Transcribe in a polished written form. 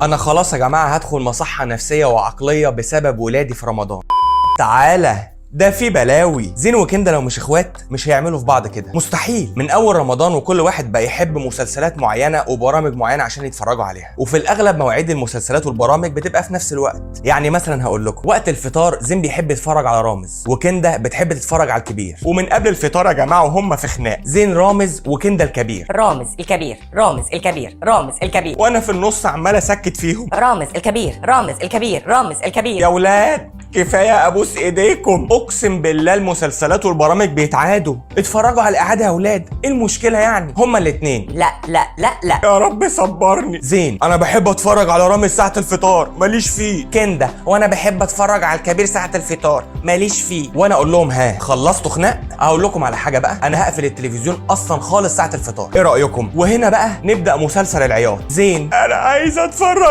انا خلاص يا جماعه هدخل مصحه نفسيه وعقليه بسبب ولادي في رمضان. تعالى، ده في بلاوي. زين وكندا لو مش اخوات مش هيعملوا في بعض كده، مستحيل. من اول رمضان وكل واحد بقى يحب مسلسلات معينه وبرامج معينه عشان يتفرجوا عليها، وفي الاغلب مواعيد المسلسلات والبرامج بتبقى في نفس الوقت. يعني مثلا هقول لكم، وقت الفطار زين بيحب يتفرج على رامز، وكندا بتحب تتفرج على الكبير. ومن قبل الفطار يا جماعه وهم في خناق، زين رامز وكندا الكبير، رامز الكبير، رامز الكبير، رامز الكبير، وانا في النص عمال اسكت فيهم. رامز الكبير، رامز الكبير، رامز الكبير. يا ولاد كفايه ابوس ايديكم، اقسم بالله المسلسلات والبرامج بيتعادوا. اتفرجوا على الاعاده يا ولاد، ايه المشكله يعني؟ هما الاتنين. لا لا لا لا. يا رب صبرني. زين انا بحب اتفرج على رامز ساعه الفطار، ماليش فيه. كندا وانا بحب اتفرج على الكبير ساعه الفطار، ماليش فيه. وانا اقول لهم ها خلصتوا خناق؟ اقول لكم على حاجه بقى، انا هقفل التلفزيون اصلا خالص ساعه الفطار، ايه رايكم؟ وهنا بقى نبدا مسلسل العياط. زين انا عايز اتفرج